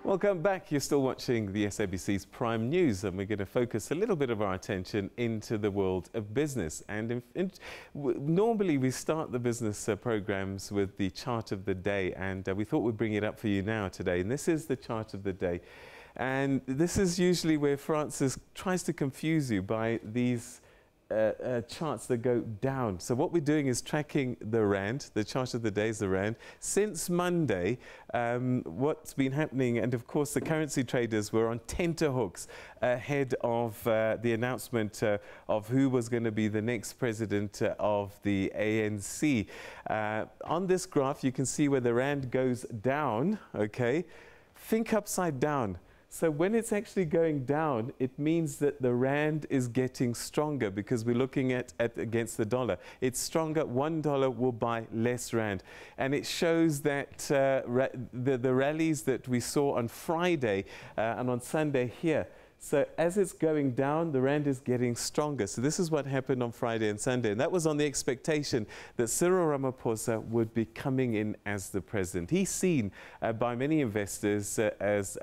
Welcome back. You're still watching the SABC's Prime News, and we're going to focus a little bit of our attention into the world of business. And normally we start the business programs with the chart of the day, and we thought we'd bring it up for you now today. And this is the chart of the day. And this is usually where Francis tries to confuse you by these charts that go down. So what we're doing is tracking the rand. The chart of the day is the rand. Since Monday, what's been happening, and of course the currency traders were on tenterhooks ahead of the announcement of who was going to be the next president of the ANC. On this graph, you can see where the rand goes down, okay? Think upside down. So when it's actually going down, it means that the rand is getting stronger because we're looking at against the dollar. It's stronger. $1 will buy less rand. And it shows that the rallies that we saw on Friday and on Sunday here. So as it's going down, the rand is getting stronger. So this is what happened on Friday and Sunday. And that was on the expectation that Cyril Ramaphosa would be coming in as the president. He's seen by many investors as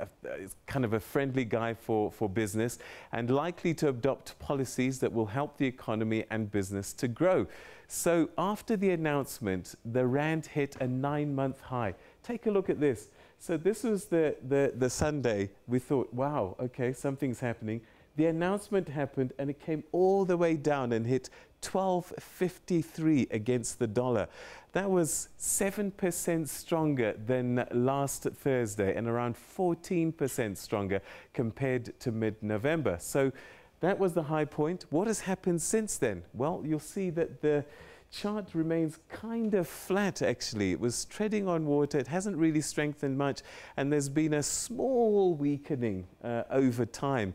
kind of a friendly guy for business and likely to adopt policies that will help the economy and business to grow. So after the announcement, the rand hit a 9-month high. Take a look at this. So this was the Sunday. We thought, wow, okay, something's happening. The announcement happened and it came all the way down and hit 12.53 against the dollar. That was 7% stronger than last Thursday and around 14% stronger compared to mid-November. So that was the high point. What has happened since then? Well, you'll see that the chart remains kind of flat, actually. It was treading on water. It hasn't really strengthened much, and there's been a small weakening over time,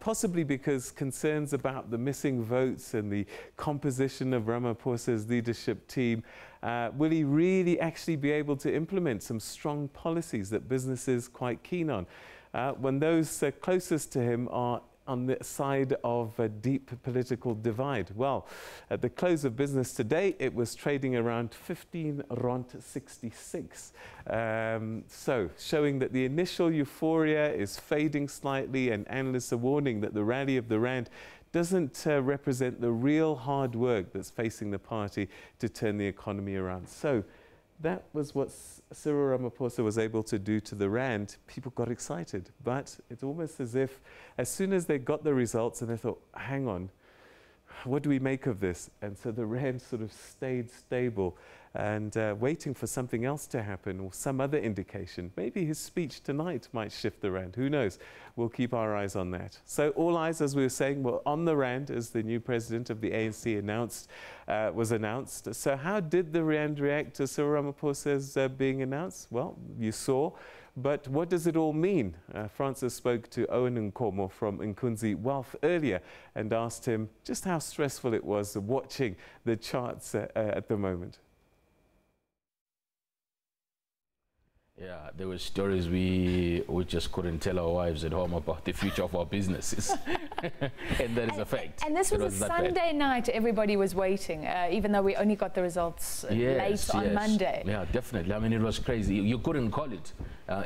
possibly because concerns about the missing votes and the composition of Ramaphosa's leadership team. Will he really actually be able to implement some strong policies that business is quite keen on? When those closest to him are on the side of a deep political divide. Well, at the close of business today, it was trading around 15.66. So showing that the initial euphoria is fading slightly, and analysts are warning that the rally of the rand doesn't represent the real hard work that's facing the party to turn the economy around. So that was what Cyril Ramaphosa was able to do to the rand. People got excited, but it's almost as if as soon as they got the results and they thought, hang on, what do we make of this? And so the rand sort of stayed stable and waiting for something else to happen or some other indication. Maybe his speech tonight might shift the rand. Who knows? We'll keep our eyes on that. So all eyes, as we were saying, were on the rand as the new president of the ANC was announced. So how did the rand react to Cyril Ramaphosa's being announced? Well, you saw. But what does it all mean? Francis spoke to Owen Nkomo from iNkhunzi Wealth earlier and asked him just how stressful it was watching the charts at the moment. Yeah, there were stories we just couldn't tell our wives at home about the future of our businesses. And that is a fact. And this was a Sunday night. Everybody was waiting, even though we only got the results late on Monday. Yeah, definitely. I mean, it was crazy. You couldn't call it.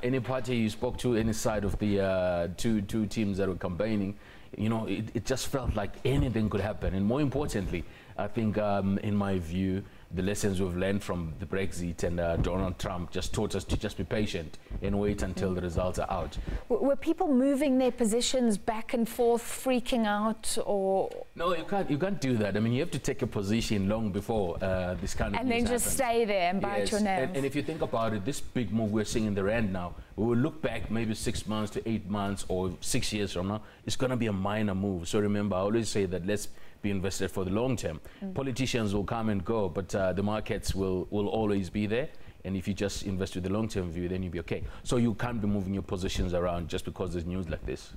Any party you spoke to, any side of the two teams that were campaigning, you know, it just felt like anything could happen. And more importantly, I think, in my view, the lessons we've learned from the Brexit and Donald Trump just taught us to just be patient and wait until the results are out. Were people moving their positions back and forth, freaking out, or? No, you can't do that. I mean, you have to take a position long before this kind of and then just stay there and bite your nails. And if you think about it, this big move we're seeing in the rand now, we will look back maybe 6 months to 8 months or 6 years from now. It's going to be a minor move. So remember, I always say that let's be invested for the long term. Politicians will come and go, but the markets will always be there. And if you just invest with the long-term view, then you'll be okay. So you can't be moving your positions around just because there's news like this.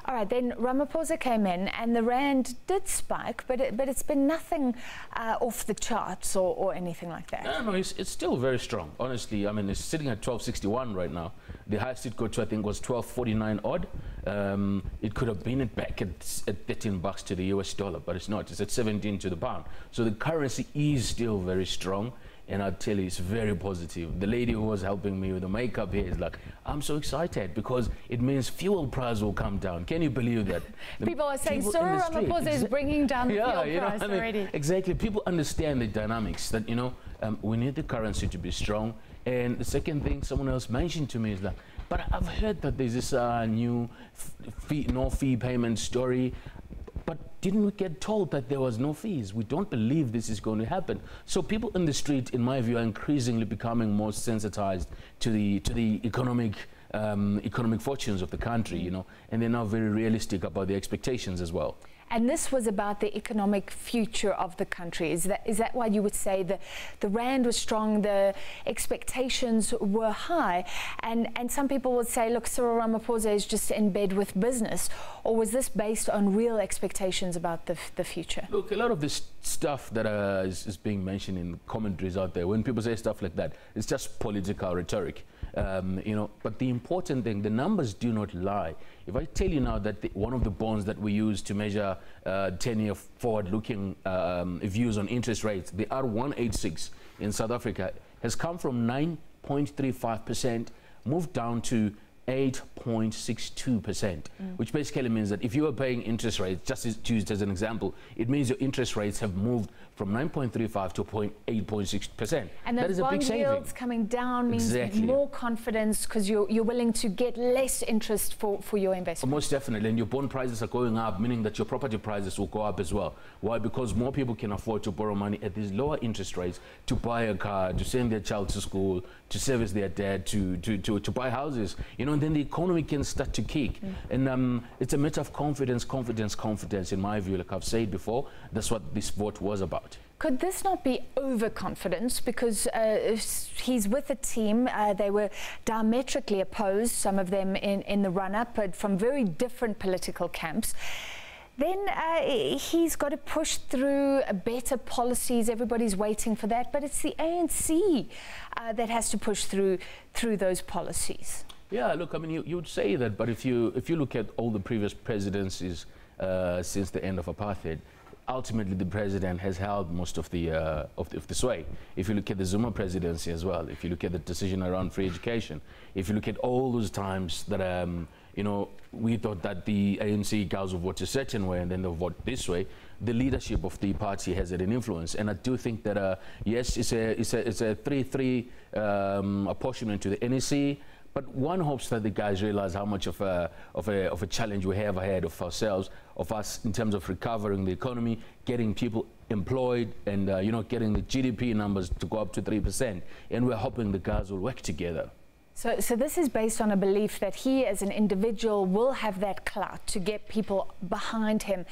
All right, then Ramaphosa came in and the rand did spike, but it's been nothing off the charts or anything like that. No, it's still very strong, honestly. I mean, it's sitting at 12.61 right now. The highest it got to, I think, was 12.49 odd. It could have been back at $13 to the US dollar, but it's not. It's at 17 to the pound. So the currency is still very strong. and I tell you, it's very positive. The lady who was helping me with the makeup here is like, I'm so excited because it means fuel price will come down. Can you believe that? People are saying Cyril Ramaphosa is bringing down the fuel price already. Exactly. People understand the dynamics that, we need the currency to be strong. And the second thing someone else mentioned to me is that, but I've heard that there's this new no fee payment story. But didn't we get told that there was no fees? We don't believe this is going to happen. So people in the street, in my view, are increasingly becoming more sensitized to the economic fortunes of the country, and they're now very realistic about the expectations as well. And this was about the economic future of the country. Is that why you would say the rand was strong, the expectations were high, and some people would say, look, Cyril Ramaphosa is just in bed with business, or was this based on real expectations about the future? Look, a lot of this stuff that is being mentioned in commentaries out there, when people say stuff like that, it's just political rhetoric. But the important thing, the numbers do not lie. If I tell you now that one of the bonds that we use to measure 10-year forward-looking views on interest rates, the R186 in South Africa, has come from 9.35%, moved down to 8.62%, which basically means that if you are paying interest rates, just used as an example, it means your interest rates have moved from 9.35 to 8.6%. And that is bond a big saving. yields coming down means more confidence because you're willing to get less interest for your investment. Most definitely, and your bond prices are going up, meaning that your property prices will go up as well. Why? Because more people can afford to borrow money at these lower interest rates to buy a car, to send their child to school, to service their debt, to buy houses, and then the economy can start to kick. And it's a matter of confidence, in my view. Like I've said before, that's what this vote was about. Could this not be overconfidence? Because he's with a team, they were diametrically opposed, some of them in the run-up, but from very different political camps. Then he's got to push through better policies. Everybody's waiting for that, but it's the ANC that has to push through those policies. Yeah, look, I mean, you would say that, but if you look at all the previous presidencies since the end of apartheid, ultimately the president has held most of the sway. If you look at the Zuma presidency as well, if you look at the decision around free education, if you look at all those times that we thought that the ANC guys would vote a certain way and then they'll vote this way, the leadership of the party has had an influence. And I do think that yes, it's a 3-3 apportionment to the NEC. But one hopes that the guys realize how much of a challenge we have ahead of ourselves, of us in terms of recovering the economy, getting people employed, and getting the GDP numbers to go up to 3%. And we're hoping the guys will work together. So this is based on a belief that he as an individual will have that clout to get people behind him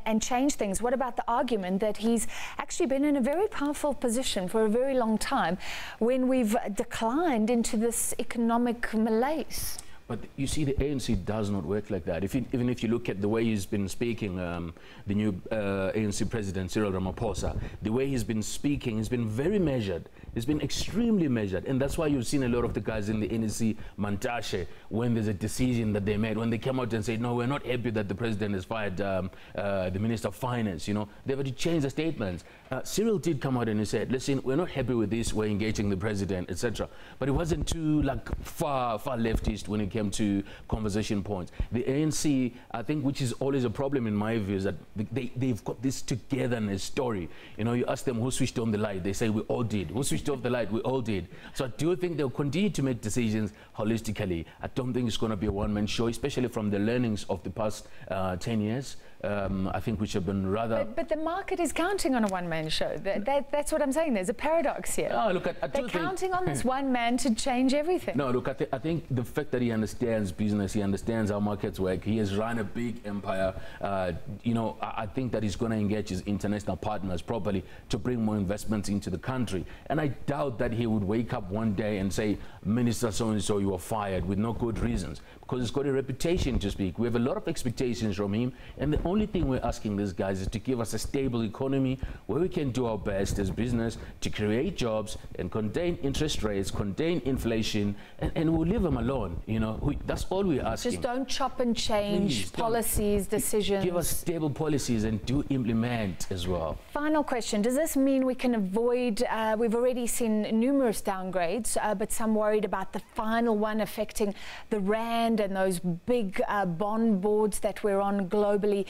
and change things. What about the argument that he's actually been in a very powerful position for a very long time when we've declined into this economic malaise? But you see, the ANC does not work like that. Even if you look at the way he's been speaking, the new ANC president, Cyril Ramaphosa, the way he's been speaking, he's been very measured. He's been extremely measured. And that's why you've seen a lot of the guys in the NEC Mantashe, when there's a decision that they made, when they came out and said, no, we're not happy that the president has fired the Minister of Finance, they had to change the statements. Cyril did come out and he said, listen, we're not happy with this, we're engaging the president, etc. But it wasn't too far leftist when it came to conversation points. The ANC, I think, which is always a problem in my view, is that they've got this togetherness story. You ask them who switched on the light, they say we all did. Who switched off the light, we all did. So I do think they'll continue to make decisions holistically. I don't think it's going to be a one-man show, especially from the learnings of the past 10 years. I think we should have been rather... But the market is counting on a one-man show. That's what I'm saying. There's a paradox here. Oh, look, they're counting on this one man to change everything. No, look, I think the fact that he understands business, he understands how markets work, he has run a big empire, I think that he's going to engage his international partners properly to bring more investments into the country. And I doubt that he would wake up one day and say, Minister so-and-so, you are fired, with no good reasons, because he's got a reputation to speak. We have a lot of expectations from him, and the only only thing we're asking these guys is to give us a stable economy where we can do our best as business to create jobs and contain interest rates, contain inflation, and we'll leave them alone. You know, that's all we're asking. Just don't chop and change policies, decisions. Give us stable policies and do implement as well. Final question. Does this mean we can avoid, we've already seen numerous downgrades, but some worried about the final one affecting the rand and those big bond boards that we're on globally.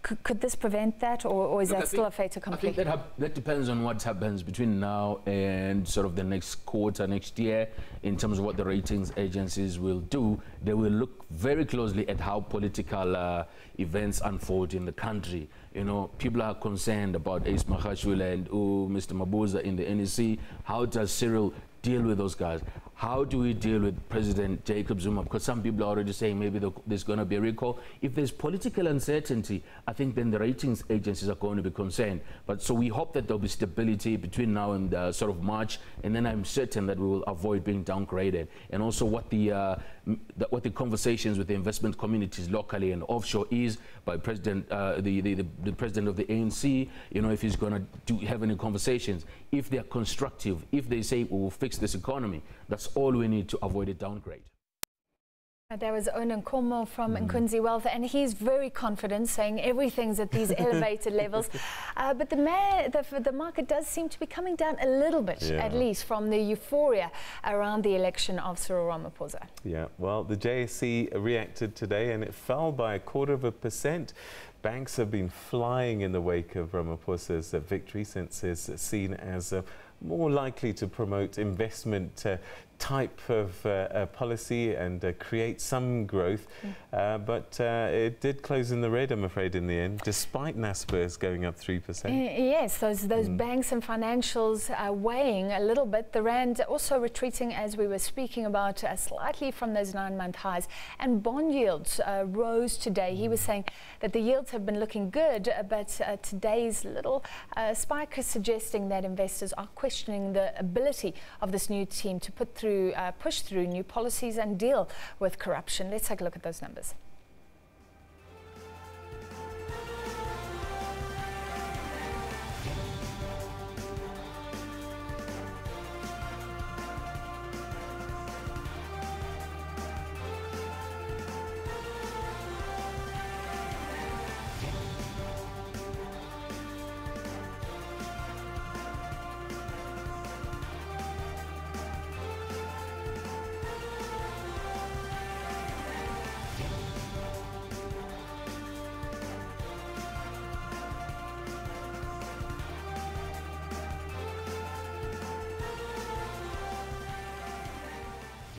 Could this prevent that, or is that still a fait accompli? I think that depends on what happens between now and sort of the next quarter, next year, in terms of what the ratings agencies will do. They will look very closely at how political events unfold in the country. You know, people are concerned about Ace Magashule and Mr. Mabuza in the NEC. How does Cyril deal with those guys? How do we deal with President Jacob Zuma? Because some people are already saying maybe there's going to be a recall. If there's political uncertainty, I think then the ratings agencies are going to be concerned. But so we hope that there'll be stability between now and sort of March, and then I'm certain that we will avoid being downgraded. And also what the conversations with the investment communities locally and offshore is by President, the president of the ANC. You know, if he's going to have any conversations, if they're constructive, if they say we will fix this economy, that's all we need to avoid a downgrade. There was Owen Nkomo from iNkhunzi Wealth, and he's very confident, saying everything's at these elevated levels. But the market does seem to be coming down a little bit, at least, from the euphoria around the election of Cyril Ramaphosa. Yeah, well, the JSE reacted today, and it fell by 0.25%. Banks have been flying in the wake of Ramaphosa's victory, since it's seen as more likely to promote investment type of policy and create some growth. But it did close in the red, I'm afraid, in the end, despite Naspers going up 3%. Yes, those banks and financials are weighing a little bit. The rand also retreating, as we were speaking about, slightly from those 9-month highs. And bond yields rose today. He was saying that the yields have been looking good, but today's little spike is suggesting that investors are questioning the ability of this new team to push through new policies and deal with corruption. Let's take a look at those numbers.